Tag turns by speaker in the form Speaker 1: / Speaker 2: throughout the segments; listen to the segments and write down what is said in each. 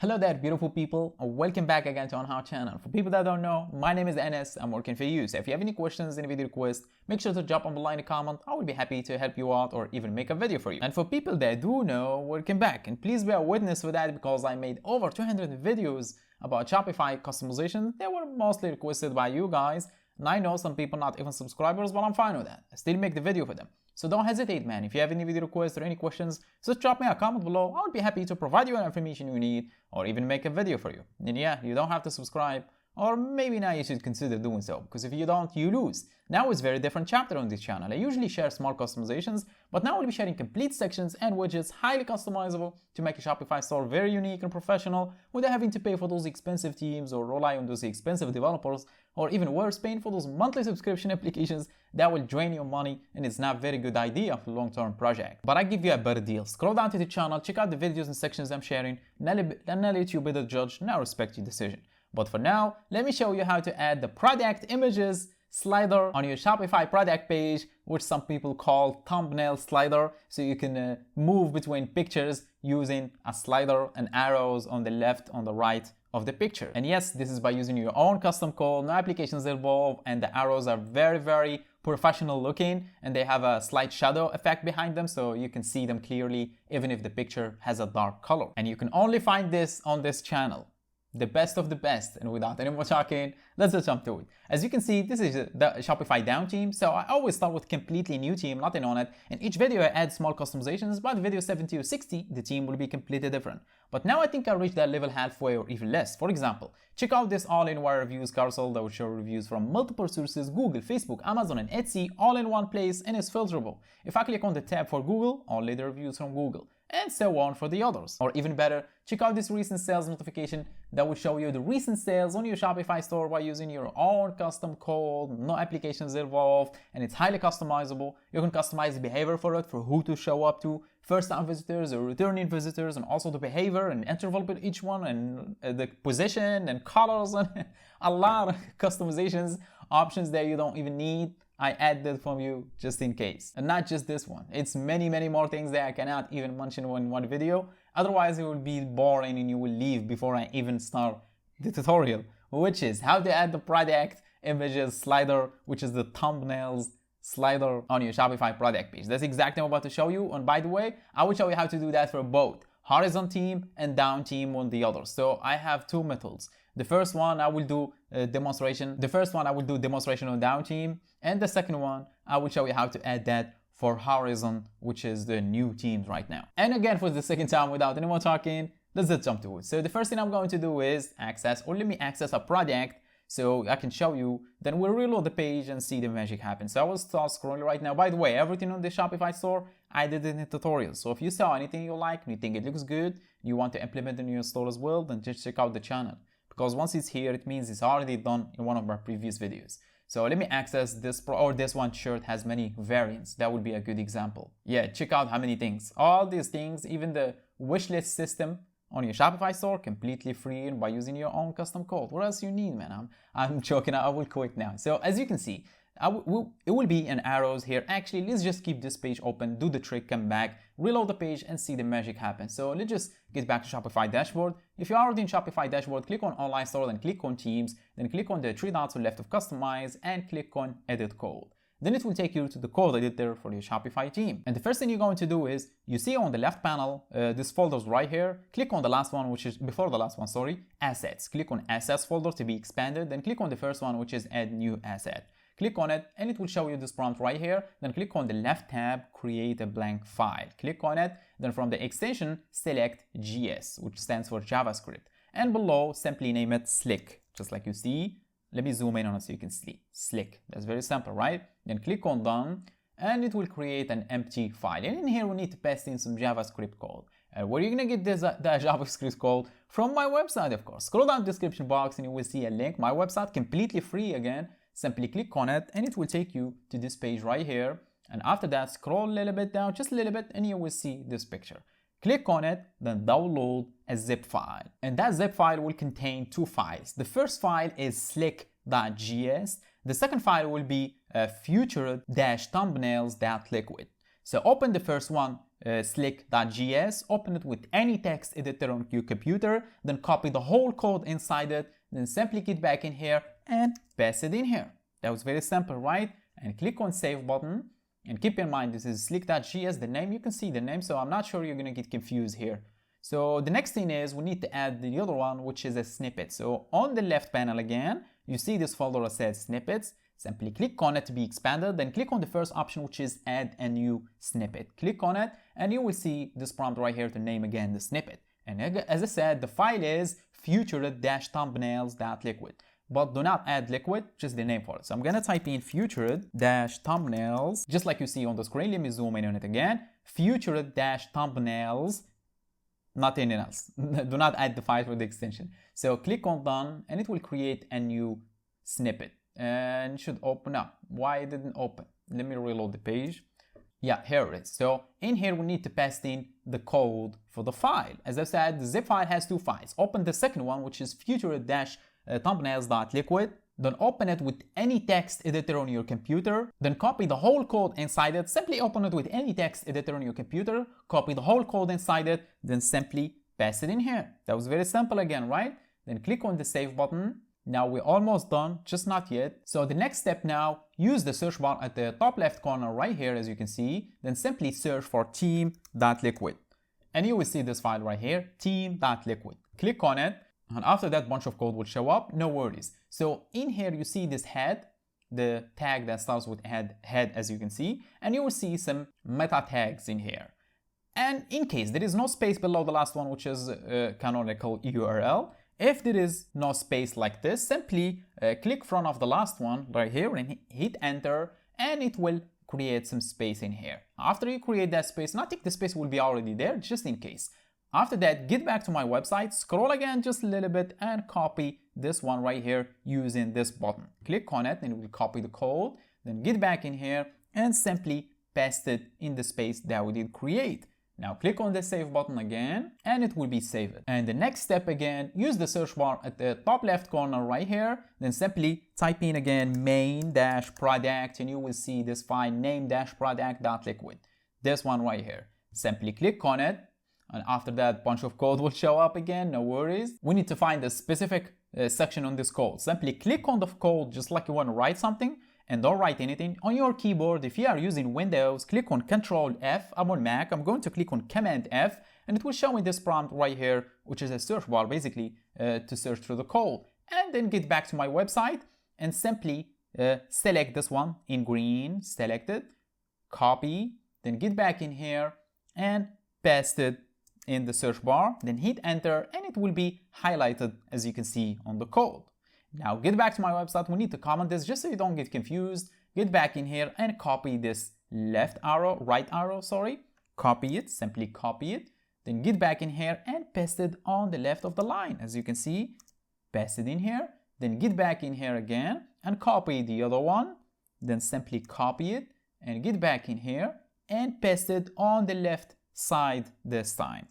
Speaker 1: Hello there, beautiful people, and welcome back again to our channel. For people that don't know, my name is Enes. I'm working for you. So if you have any questions, any video requests, make sure to drop on below in a comment. I will be happy to help you out or even make a video for you. And for people that do know, welcome back. And please be a witness for that because I made over 200 videos about Shopify customization. They were mostly requested by you guys. And I know some people not even subscribers, but I'm fine with that. I still make the video for them. So don't hesitate, man. If you have any video requests or any questions, just drop me a comment below. I would be happy to provide you the information you need or even make a video for you. And yeah, you don't have to subscribe, or maybe now you should consider doing so, because if you don't, you lose. Now it's a very different chapter on this channel. I usually share small customizations, but now I'll be sharing complete sections and widgets highly customizable to make a Shopify store very unique and professional without having to pay for those expensive teams or rely on those expensive developers, or even worse, paying for those monthly subscription applications that will drain your money, and it's not a very good idea for a long-term project. But I give you a better deal. Scroll down to the channel, check out the videos and sections I'm sharing, and I'll let you be the judge, and I respect your decision. But for now, let me show you how to add the product images slider on your Shopify product page, which some people call thumbnail slider. So you can move between pictures using a slider and arrows on the left, on the right of the picture. And yes, this is by using your own custom code, no applications involved, and the arrows are very professional looking, and they have a slight shadow effect behind them, so you can see them clearly even if the picture has a dark color. And you can only find this on this channel. The best of the best. And without any more talking, let's just jump to it. As you can see, this is the Shopify down theme. So I always start with completely new theme, nothing on it. In each video I add small customizations. By the video 70 or 60, the theme will be completely different. But now I think I reached that level halfway or even less. For example, check out this all-in-one reviews carousel that will show reviews from multiple sources: Google, Facebook, Amazon, and Etsy, all in one place, and is filterable. If I click on the tab for Google, only the reviews from Google, and so on for the others. Or even better, check out this recent sales notification that will show you the recent sales on your Shopify store by using your own custom code, no applications involved, and it's highly customizable. You can customize the behavior for it, for who to show up to, first-time visitors or returning visitors, and also the behavior and interval with each one, and the position and colors, and a lot of customizations, options that you don't even need. I add that from you just in case. And not just this one. It's many more things that I cannot even mention in one video. Otherwise it will be boring and you will leave before I even start the tutorial, which is how to add the product images slider, which is the thumbnails slider on your Shopify product page. That's exactly what I'm about to show you. And by the way, I will show you how to do that for both horizontal theme and down theme on the others. So I have two methods. The first one I will do demonstration. The first one I will do demonstration on down theme, and the second one I will show you how to add that for horizon, which is the new themes right now. And again, for the second time, without any more talking, let's just jump to it. So the first thing I'm going to do is let me access a project so I can show you. Then we'll reload the page and see the magic happen. So I will start scrolling right now. By the way, everything on the Shopify store I did in the tutorial. So if you saw anything you like, you think it looks good, you want to implement it in your store as well, then just check out the channel. Because once it's here, it means it's already done in one of my previous videos. So let me access this this one shirt has many variants. That would be a good example. Yeah, check out how many things. All these things, even the wish list system on your Shopify store, completely free and by using your own custom code. What else you need, man? I'm joking. I will quit now. So as you can see, it will be in arrows here. Actually, let's just keep this page open, do the trick, come back, reload the page, and see the magic happen. So let's just get back to Shopify dashboard. If you're already in Shopify dashboard, click on online store, then click on themes, then click on the three dots on left of customize, and click on edit code. Then it will take you to the code editor for your Shopify theme. And the first thing you're going to do is, you see on the left panel, this folder's right here. Click on the last one, which is before the last one, sorry, assets. Click on assets folder to be expanded. Then click on the first one, which is add new asset. Click on it and it will show you this prompt right here. Then click on the left tab, create a blank file. Click on it. Then from the extension, select JS, which stands for JavaScript. And below, simply name it Slick, just like you see. Let me zoom in on it so you can see. Slick. That's very simple, right? Then click on done and it will create an empty file. And in here, we need to paste in some JavaScript code. Where you're gonna get this the JavaScript code? From my website, of course. Scroll down the description box and you will see a link. My website, completely free again. Simply click on it and it will take you to this page right here. And after that, scroll a little bit down, just a little bit, and you will see this picture. Click on it, then download a zip file. And that zip file will contain two files. The first file is slick.js. The second file will be future-thumbnails.liquid. So open the first one slick.js, open it with any text editor on your computer, then copy the whole code inside it, then simply get back in here and paste it in here. That was very simple, right? And click on save button. And keep in mind, this is slick.js, the name, you can see the name, so I'm not sure you're gonna get confused here. So the next thing is we need to add the other one, which is a snippet. So on the left panel again, you see this folder that says snippets. Simply click on it to be expanded, then click on the first option, which is add a new snippet. Click on it and you will see this prompt right here to name again the snippet. And as I said, the file is futured-thumbnails.liquid. But do not add liquid, just the name for it. So I'm gonna type in futured-thumbnails, just like you see on the screen. Let me zoom in on it again. Futured-thumbnails, nothing else. Do not add the file for the extension. So click on done and it will create a new snippet and it should open up. Why it didn't open? Let me reload the page. Yeah, here it is. So in here we need to paste in the code for the file. As I said, the zip file has two files. Open the second one, which is futured-thumbnails.liquid. Then open it with any text editor on your computer. Then copy the whole code inside it. Simply open it with any text editor on your computer. Copy the whole code inside it. Then simply paste it in here. That was very simple again, right? Then click on the save button. Now we're almost done, just not yet. So the next step now, use the search bar at the top left corner right here, as you can see. Then simply search for theme.liquid. And you will see this file right here, theme.liquid. Click on it. And after that, bunch of code will show up, no worries. So in here, you see this head, the tag that starts with head as you can see, and you will see some meta tags in here. And in case there is no space below the last one, which is canonical URL, if there is no space like this, simply click front of the last one right here and hit enter, and it will create some space in here. After you create that space, I think the space will be already there, just in case. After that, get back to my website, scroll again just a little bit and copy this one right here using this button. Click on it and it will copy the code. Then get back in here and simply paste it in the space that we did create. Now click on the save button again and it will be saved. And the next step again, use the search bar at the top left corner right here. Then simply type in again main-product and you will see this file name-product.liquid. This one right here. Simply click on it. And after that, bunch of code will show up again, no worries. We need to find a specific section on this code. Simply click on the code just like you want to write something and don't write anything. On your keyboard, if you are using Windows, click on Control F. I'm on Mac, I'm going to click on Command F and it will show me this prompt right here, which is a search bar basically to search through the code. And then get back to my website and simply select this one in green, select it, copy, then get back in here and paste it in the search bar, then hit enter and it will be highlighted as you can see on the code. Now get back to my website, we need to comment this just so you don't get confused. Get back in here and copy this right arrow, copy it, simply copy it. Then get back in here and paste it on the left of the line. As you can see, paste it in here, then get back in here again and copy the other one. Then simply copy it and get back in here and paste it on the left side this time.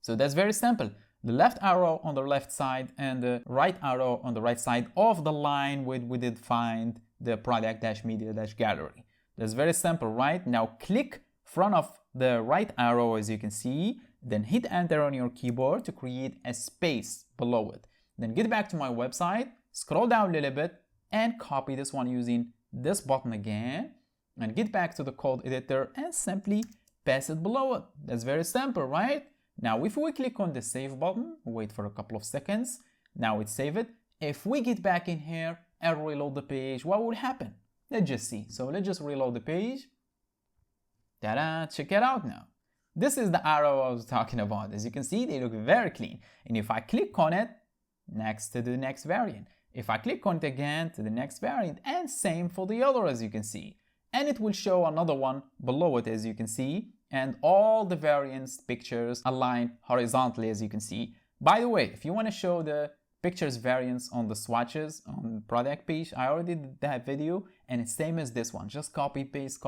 Speaker 1: So that's very simple. The left arrow on the left side and the right arrow on the right side of the line we did find the product-media-gallery. That's very simple, right? Now click front of the right arrow as you can see, then hit enter on your keyboard to create a space below it. Then get back to my website, scroll down a little bit and copy this one using this button again and get back to the code editor and simply paste it below it. That's very simple, right? Now, if we click on the save button, wait for a couple of seconds. Now it's saved. If we get back in here and reload the page, what will happen? Let's just see. So let's just reload the page. Ta-da! Check it out now. This is the arrow I was talking about. As you can see, they look very clean. And if I click on it, next to the next variant. If I click on it again to the next variant, and same for the other as you can see. And it will show another one below it as you can see. And all the variants pictures align horizontally as you can see. By the way, if you want to show the pictures variants on the swatches on the product page, I already did that video and it's same as this one. Just copy paste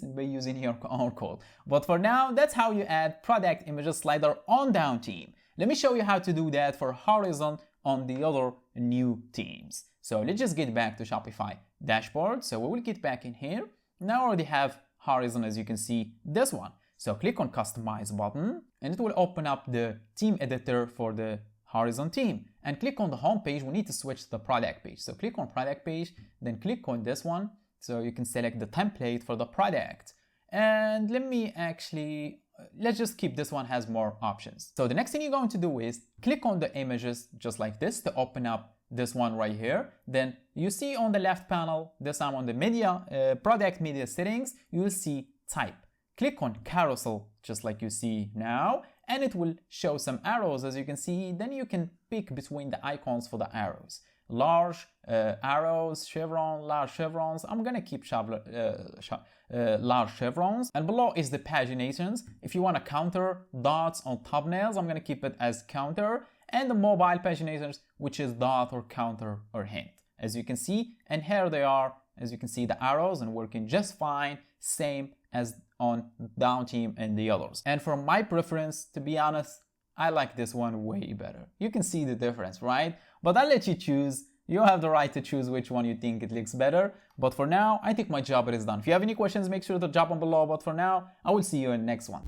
Speaker 1: and by using your own code. But for now, that's how you add product images slider on down theme. Let me show you how to do that for horizon on the other new themes. So let's just get back to Shopify dashboard. So we will get back in here. Now I already have horizon as you can see, this one. So click on customize button and it will open up the theme editor for the Horizon theme. And click on the home page. We need to switch to the product page. So click on product page, then click on this one. So you can select the template for the product. And let's just keep this one, has more options. So the next thing you're going to do is click on the images just like this to open up this one right here. Then you see on the left panel, this time on the media, product media settings, you will see type. Click on carousel just like you see now, and it will show some arrows as you can see. Then you can pick between the icons for the arrows. Large arrows, chevron, large chevrons. I'm gonna keep large chevrons. And below is the paginations. If you want to counter dots on thumbnails, I'm gonna keep it as counter. And the mobile paginations, which is dot or counter or hint, as you can see. And here they are, as you can see, the arrows and working just fine, same as on down theme and the others. And for my preference, to be honest, I like this one way better. You can see the difference, right? But I'll let you choose. You have the right to choose which one you think it looks better. But for now, I think my job is done. If you have any questions, make sure to drop them below. But for now, I will see you in the next one.